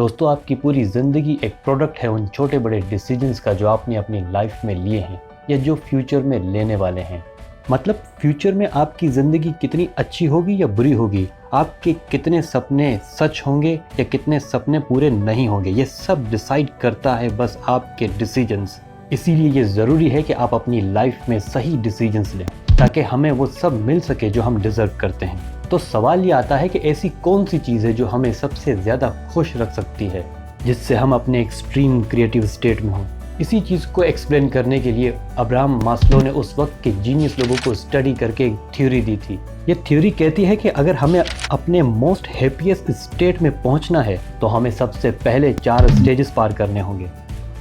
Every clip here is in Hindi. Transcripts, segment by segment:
दोस्तों, आपकी पूरी ज़िंदगी एक प्रोडक्ट है उन छोटे बड़े डिसीजंस का जो आपने अपनी लाइफ में लिए हैं या जो फ्यूचर में लेने वाले हैं। मतलब फ्यूचर में आपकी ज़िंदगी कितनी अच्छी होगी या बुरी होगी, आपके कितने सपने सच होंगे या कितने सपने पूरे नहीं होंगे, ये सब डिसाइड करता है बस आपके डिसीजंस। इसीलिए ये ज़रूरी है कि आप अपनी लाइफ में सही डिसीजंस लें ताकि हमें वो सब मिल सके जो हम डिज़र्व करते हैं। तो सवाल ये आता है कि ऐसी कौन सी चीज़ है जो हमें सबसे ज़्यादा खुश रख सकती है, जिससे हम अपने एक्सट्रीम क्रिएटिव स्टेट में हों। इसी चीज़ को एक्सप्लेन करने के लिए अब्राहम मास्लो ने उस वक्त के जीनियस लोगों को स्टडी करके एक थ्योरी दी थी। ये थ्योरी कहती है कि अगर हमें अपने मोस्ट हैप्पीएस्ट स्टेट में पहुंचना है तो हमें सबसे पहले 4 स्टेजेस पार करने होंगे।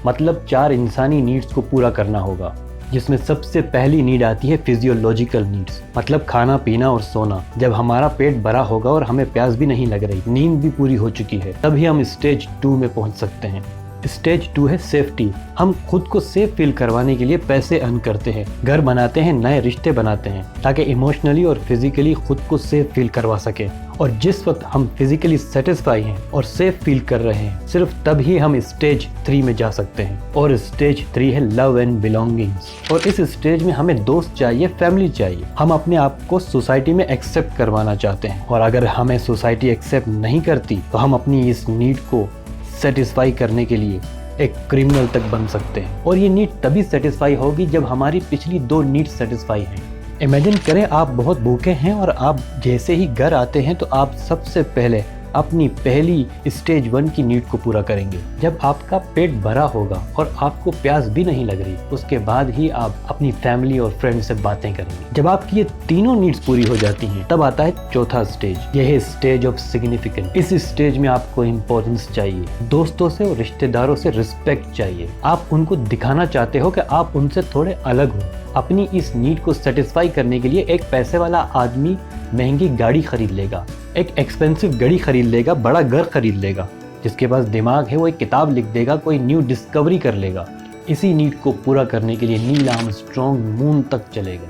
मतलब 4 इंसानी नीड्स को पूरा करना होगा, जिसमें सबसे पहली नीड आती है फिजियोलॉजिकल नीड्स, मतलब खाना पीना और सोना। जब हमारा पेट भरा होगा और हमें प्यास भी नहीं लग रही, नींद भी पूरी हो चुकी है, तभी हम स्टेज 2 में पहुंच सकते हैं। स्टेज 2 है सेफ्टी। हम खुद को सेफ फील करवाने के लिए पैसे अर्न करते हैं, घर बनाते हैं, नए रिश्ते बनाते हैं ताकि इमोशनली और फिजिकली खुद को सेफ फील करवा सकें। और जिस वक्त हम फिजिकली सेटिस्फाई हैं और सेफ फील कर रहे हैं, सिर्फ तभी हम स्टेज 3 में जा सकते हैं। और स्टेज 3 है लव एंड बिलोंगिंग्स। और इस स्टेज में हमें दोस्त चाहिए, फैमिली चाहिए। हम अपने आप को सोसाइटी में एक्सेप्ट करवाना चाहते हैं, और अगर हमें सोसाइटी एक्सेप्ट नहीं करती तो हम अपनी इस नीड को सेटिस्फाई करने के लिए एक क्रिमिनल तक बन सकते हैं। और ये नीड तभी सेटिस्फाई होगी जब हमारी पिछली 2 नीड सेटिस्फाई हैं। इमेजिन करें आप बहुत भूखे हैं और आप जैसे ही घर आते हैं तो आप सबसे पहले अपनी पहली स्टेज 1 की नीड को पूरा करेंगे। जब आपका पेट भरा होगा और आपको प्यास भी नहीं लग रही, उसके बाद ही आप अपनी फैमिली और फ्रेंड से बातें करेंगे। जब आपकी ये तीनों नीड्स पूरी हो जाती हैं, तब आता है चौथा स्टेज। यह है स्टेज ऑफ सिग्निफिकेंस। इस स्टेज में आपको इम्पोर्टेंस चाहिए, दोस्तों से और रिश्तेदारों से रिस्पेक्ट चाहिए। आप उनको दिखाना चाहते हो कि आप उनसे थोड़े अलग हो। अपनी इस नीड को सेटिस्फाई करने के लिए एक पैसे वाला आदमी महंगी गाड़ी खरीद लेगा, एक एक्सपेंसिव घड़ी खरीद लेगा, बड़ा घर खरीद लेगा। जिसके पास दिमाग है वो एक किताब लिख देगा, कोई न्यू डिस्कवरी कर लेगा। इसी नीड को पूरा करने के लिए नील आर्मस्ट्रॉन्ग मून तक चलेगा।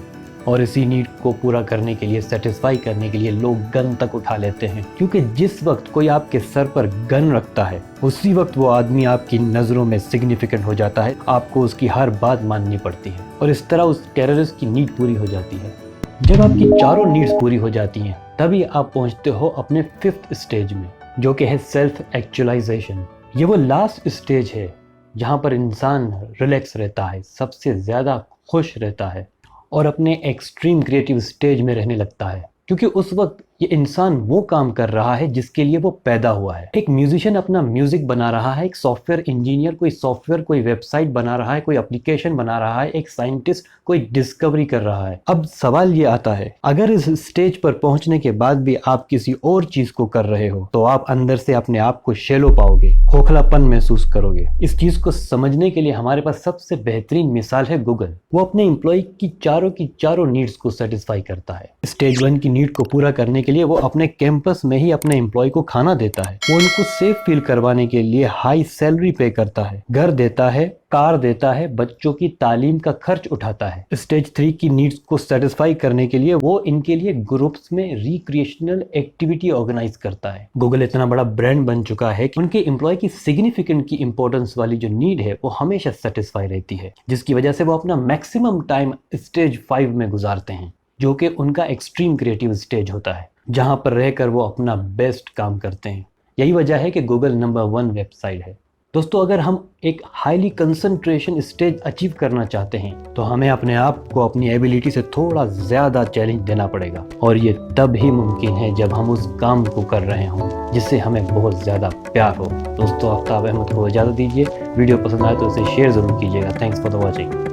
और इसी नीड को पूरा करने के लिए, सेटिस्फाई करने के लिए लोग गन तक उठा लेते हैं, क्योंकि जिस वक्त कोई आपके सर पर गन रखता है, उसी वक्त वो आदमी आपकी नज़रों में सिग्निफिकेंट हो जाता है। आपको उसकी हर बात माननी पड़ती है और इस तरह उस टेररिस्ट की नीड पूरी हो जाती है। जब आपकी चारों नीड्स पूरी हो जाती हैं, तभी आप पहुंचते हो अपने 5th स्टेज में, जो कि है सेल्फ एक्चुअलाइजेशन। ये वो लास्ट स्टेज है जहां पर इंसान रिलैक्स रहता है, सबसे ज़्यादा खुश रहता है और अपने एक्सट्रीम क्रिएटिव स्टेज में रहने लगता है, क्योंकि उस वक्त ये इंसान वो काम कर रहा है जिसके लिए वो पैदा हुआ है। एक म्यूजिशियन अपना म्यूजिक बना रहा है, एक सॉफ्टवेयर इंजीनियर कोई सॉफ्टवेयर, कोई वेबसाइट बना रहा है, कोई एप्लीकेशन बना रहा है, एक साइंटिस्ट कोई डिस्कवरी कर रहा है। अब सवाल ये आता है, अगर इस स्टेज पर पहुंचने के बाद भी आप किसी और चीज को कर रहे हो तो आप अंदर से अपने आप को शैलो पाओगे, खोखलापन महसूस करोगे। इस चीज को समझने के लिए हमारे पास सबसे बेहतरीन मिसाल है गूगल। वो अपने एम्प्लॉय की चारों नीड्स को सेटिस्फाई करता है। स्टेज 1 की नीड को पूरा करने के लिए वो अपने कैंपस में ही अपने एम्प्लॉय को खाना देता है, वो उनको सेफ फील करवाने के लिए हाई सैलरी पे करता है, घर देता है, कार देता है, बच्चों की तालीम का खर्च उठाता है। स्टेज 3 की नीड्स को सेटिस्फाई करने के लिए वो इनके लिए ग्रुप्स में रिक्रिएशनल एक्टिविटी ऑर्गेनाइज करता है। गूगल इतना बड़ा ब्रांड बन चुका है कि उनके एम्प्लॉय की सिग्निफिकेंट की इंपॉर्टेंस वाली जो नीड है वो हमेशा सेटिस्फाई रहती है, जिसकी वजह से वो अपना मैक्सिमम टाइम स्टेज 5 में गुजारते हैं, जो कि उनका एक्सट्रीम क्रिएटिव स्टेज होता है, जहां पर रहकर वो अपना बेस्ट काम करते हैं। यही वजह है कि गूगल नंबर 1 वेबसाइट है। दोस्तों, अगर हम एक हाईली कंसंट्रेशन स्टेज अचीव करना चाहते हैं तो हमें अपने आप को अपनी एबिलिटी से थोड़ा ज़्यादा चैलेंज देना पड़ेगा, और ये तब ही मुमकिन है जब हम उस काम को कर रहे हों जिससे हमें बहुत ज़्यादा प्यार हो। दोस्तों, आफ्ताब अहमद को इजाज़त दीजिए। वीडियो पसंद आए तो इसे शेयर ज़रूर कीजिएगा। Thanks for the watching.